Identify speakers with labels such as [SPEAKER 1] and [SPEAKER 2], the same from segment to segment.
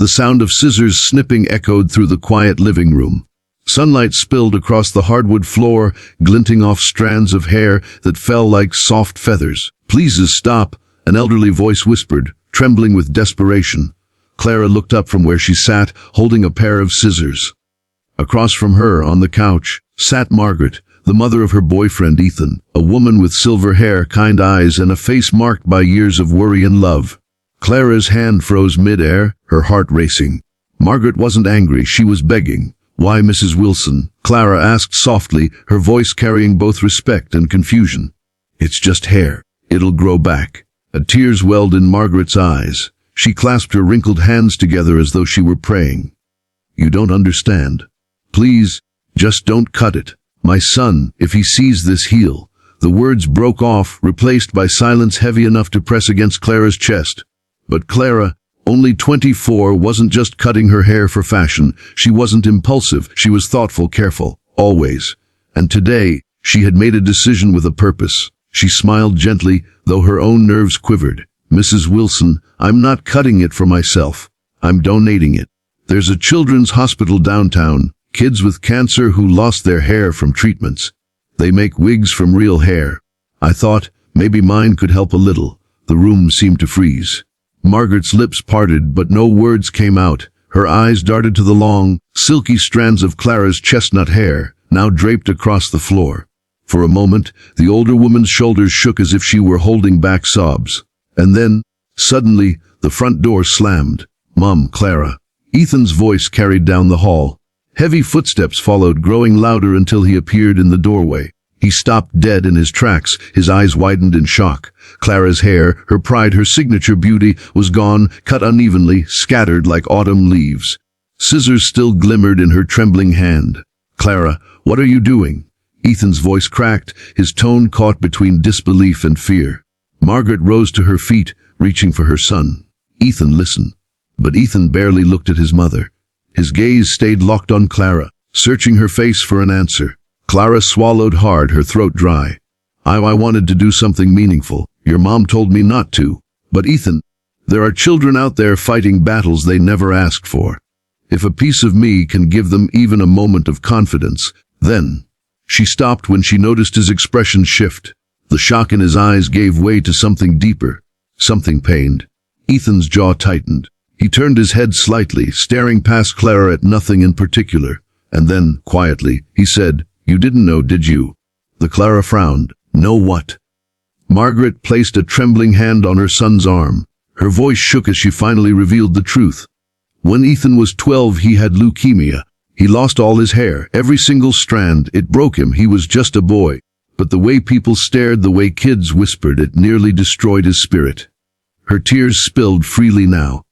[SPEAKER 1] The sound of scissors snipping echoed through the quiet living room. Sunlight spilled across the hardwood floor, glinting off strands of hair that fell like soft feathers. "Please stop," an elderly voice whispered, trembling with desperation. Clara looked up from where she sat, holding a pair of scissors. Across from her, on the couch, sat Margaret, the mother of her boyfriend Ethan, a woman with silver hair, kind eyes, and a face marked by years of worry and love. Clara's hand froze mid-air, her heart racing. Margaret wasn't angry, she was begging. "Why, Mrs. Wilson?" Clara asked softly, her voice carrying both respect and confusion. "It's just hair. It'll grow back." Tears welled in Margaret's eyes. She clasped her wrinkled hands together as though she were praying. "You don't understand. Please, just don't cut it. My son, if he sees this, he'll..." The words broke off, replaced by silence heavy enough to press against Clara's chest. But Clara, only 24, wasn't just cutting her hair for fashion. She wasn't impulsive. She was thoughtful, careful, always. And today, she had made a decision with a purpose. She smiled gently, though her own nerves quivered. "Mrs. Wilson, I'm not cutting it for myself. I'm donating it. There's a children's hospital downtown, kids with cancer who lost their hair from treatments. They make wigs from real hair. I thought maybe mine could help a little." The room seemed to freeze. Margaret's lips parted, but no words came out. Her eyes darted to the long, silky strands of Clara's chestnut hair, now draped across the floor. For a moment, the older woman's shoulders shook as if she were holding back sobs. And then, suddenly, the front door slammed. "Mom, Clara." Ethan's voice carried down the hall. Heavy footsteps followed, growing louder until he appeared in the doorway. He stopped dead in his tracks, his eyes widened in shock. Clara's hair, her pride, her signature beauty, was gone, cut unevenly, scattered like autumn leaves. Scissors still glimmered in her trembling hand. "Clara, what are you doing?" Ethan's voice cracked, his tone caught between disbelief and fear. Margaret rose to her feet, reaching for her son. Ethan listened. But Ethan barely looked at his mother. His gaze stayed locked on Clara, searching her face for an answer. Clara swallowed hard, her throat dry. I wanted to do something meaningful. Your mom told me not to. But Ethan, there are children out there fighting battles they never asked for. If a piece of me can give them even a moment of confidence, then..." She stopped when she noticed his expression shift. The shock in his eyes gave way to something deeper, something pained. Ethan's jaw tightened. He turned his head slightly, staring past Clara at nothing in particular. And then, quietly, he said, "You didn't know, did you?" The Clara frowned. "Know what?" Margaret placed a trembling hand on her son's arm. Her voice shook as she finally revealed the truth. When Ethan was 12, he had leukemia. He lost all his hair, every single strand. It broke him. He was just a boy. But the way people stared, the way kids whispered, it nearly destroyed his spirit. Her tears spilled freely now.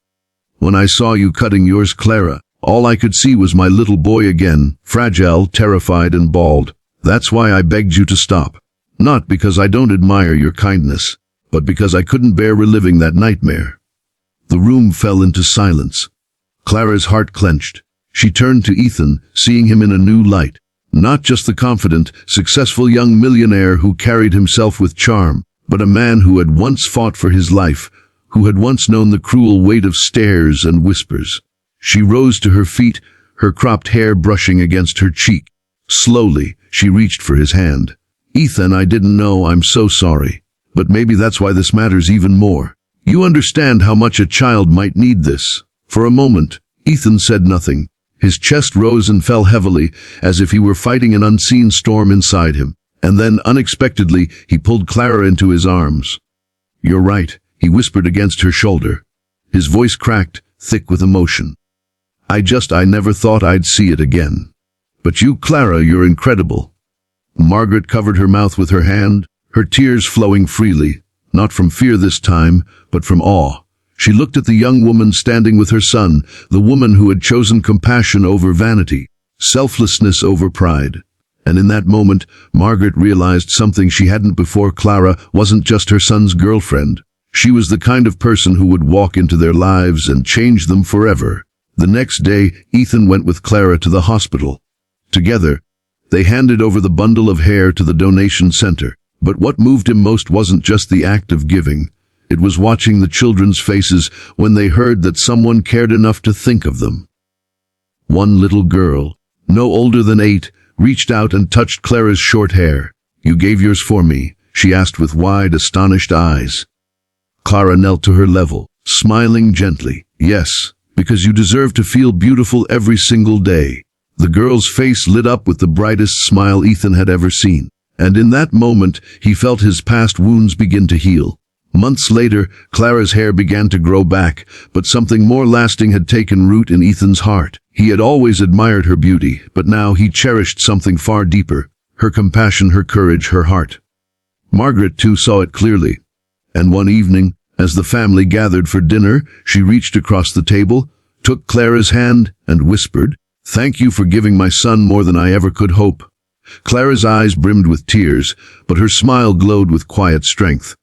[SPEAKER 1] "When I saw you cutting yours, Clara, all I could see was my little boy again, fragile, terrified, and bald. That's why I begged you to stop. Not because I don't admire your kindness, but because I couldn't bear reliving that nightmare." The room fell into silence. Clara's heart clenched. She turned to Ethan, seeing him in a new light. Not just the confident, successful young millionaire who carried himself with charm, but a man who had once fought for his life, who had once known the cruel weight of stares and whispers. She rose to her feet, her cropped hair brushing against her cheek. Slowly, she reached for his hand. "Ethan, I didn't know. I'm so sorry. But maybe that's why this matters even more. You understand how much a child might need this." For a moment, Ethan said nothing. His chest rose and fell heavily, as if he were fighting an unseen storm inside him. And then, unexpectedly, he pulled Clara into his arms. "You're right," he whispered against her shoulder. His voice cracked, thick with emotion. I never thought I'd see it again. But you, Clara, you're incredible." Margaret covered her mouth with her hand, her tears flowing freely, not from fear this time, but from awe. She looked at the young woman standing with her son, the woman who had chosen compassion over vanity, selflessness over pride. And in that moment, Margaret realized something she hadn't before. Clara wasn't just her son's girlfriend. She was the kind of person who would walk into their lives and change them forever. The next day, Ethan went with Clara to the hospital. Together, they handed over the bundle of hair to the donation center. But what moved him most wasn't just the act of giving. It was watching the children's faces when they heard that someone cared enough to think of them. One little girl, no older than 8, reached out and touched Clara's short hair. "You gave yours for me?" she asked with wide, astonished eyes. Clara knelt to her level, smiling gently. "Yes, because you deserve to feel beautiful every single day." The girl's face lit up with the brightest smile Ethan had ever seen, and in that moment he felt his past wounds begin to heal. Months later, Clara's hair began to grow back, but something more lasting had taken root in Ethan's heart. He had always admired her beauty, but now he cherished something far deeper: her compassion, her courage, her heart. Margaret, too, saw it clearly, and one evening, as the family gathered for dinner, she reached across the table, took Clara's hand, and whispered, "Thank you for giving my son more than I ever could hope." Clara's eyes brimmed with tears, but her smile glowed with quiet strength.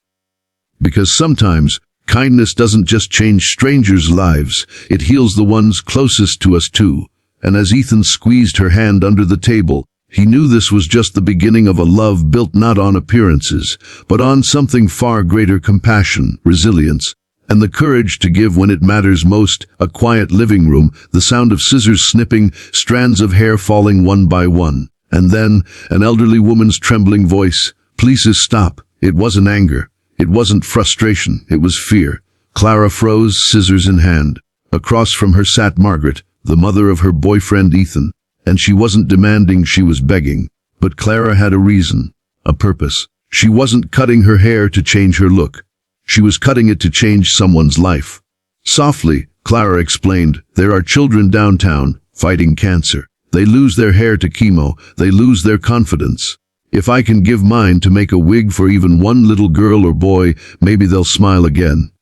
[SPEAKER 1] Because sometimes, kindness doesn't just change strangers' lives, it heals the ones closest to us too. And as Ethan squeezed her hand under the table, he knew this was just the beginning of a love built not on appearances, but on something far greater: compassion, resilience, and the courage to give when it matters most. A quiet living room, the sound of scissors snipping, strands of hair falling one by one. And then, an elderly woman's trembling voice, "Please stop." It wasn't anger. It wasn't frustration. It was fear. Clara froze, scissors in hand. Across from her sat Margaret, the mother of her boyfriend Ethan. And she wasn't demanding, she was begging. But Clara had a reason, a purpose. She wasn't cutting her hair to change her look. She was cutting it to change someone's life. Softly, Clara explained, "There are children downtown, fighting cancer. They lose their hair to chemo, they lose their confidence. If I can give mine to make a wig for even one little girl or boy, maybe they'll smile again."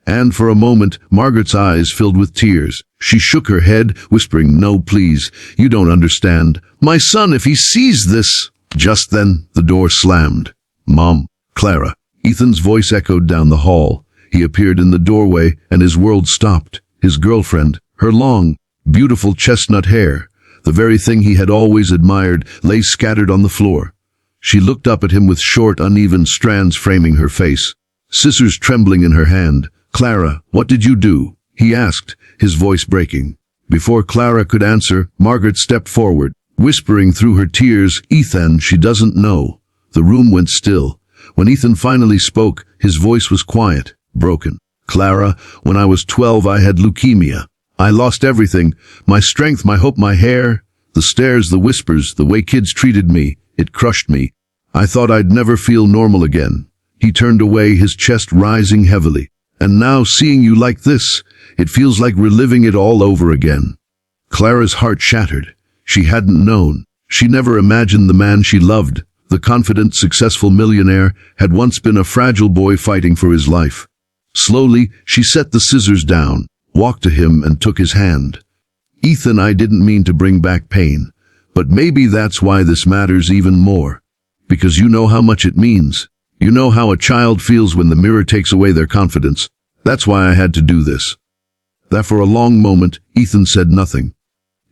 [SPEAKER 1] And for a moment, Margaret's eyes filled with tears. She shook her head, whispering, "No, please, you don't understand. My son, if he sees this..." Just then, the door slammed. "Mom." "Clara." Ethan's voice echoed down the hall. He appeared in the doorway, and his world stopped. His girlfriend, her long, beautiful chestnut hair, the very thing he had always admired, lay scattered on the floor. She looked up at him with short, uneven strands framing her face, scissors trembling in her hand. "Clara, what did you do?" he asked, his voice breaking. Before Clara could answer, Margaret stepped forward, whispering through her tears, "Ethan, she doesn't know." The room went still. When Ethan finally spoke, his voice was quiet, broken. "Clara, when I was 12, I had leukemia. I lost everything, my strength, my hope, my hair. The stares, the whispers, the way kids treated me, it crushed me. I thought I'd never feel normal again." He turned away, his chest rising heavily. "And now, seeing you like this, it feels like reliving it all over again." Clara's heart shattered. She hadn't known. She never imagined the man she loved, the confident, successful millionaire, had once been a fragile boy fighting for his life. Slowly, she set the scissors down, walked to him, and took his hand. "Ethan, I didn't mean to bring back pain, but maybe that's why this matters even more. Because you know how much it means. You know how a child feels when the mirror takes away their confidence. That's why I had to do this." That for a long moment, Ethan said nothing.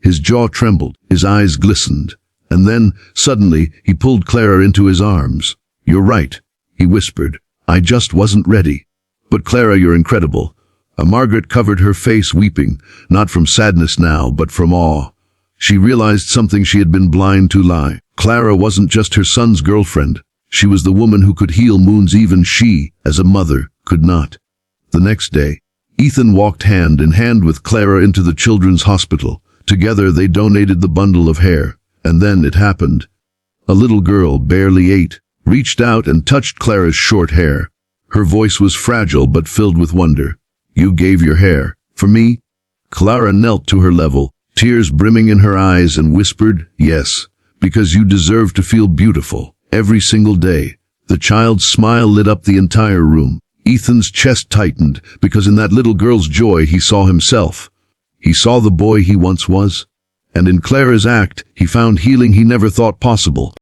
[SPEAKER 1] His jaw trembled, his eyes glistened, and then, suddenly, he pulled Clara into his arms. "You're right," he whispered. "I just wasn't ready. But Clara, you're incredible." Margaret covered her face, weeping, not from sadness now, but from awe. She realized something she had been blind to lie. Clara wasn't just her son's girlfriend. She was the woman who could heal wounds even she, as a mother, could not. The next day, Ethan walked hand in hand with Clara into the children's hospital. Together they donated the bundle of hair. And then it happened. A little girl, barely 8, reached out and touched Clara's short hair. Her voice was fragile but filled with wonder. "You gave your hair for me?" Clara knelt to her level, tears brimming in her eyes, and whispered, "Yes, because you deserve to feel beautiful every single day." The child's smile lit up the entire room. Ethan's chest tightened, because in that little girl's joy he saw himself. He saw the boy he once was. And in Clara's act, he found healing he never thought possible.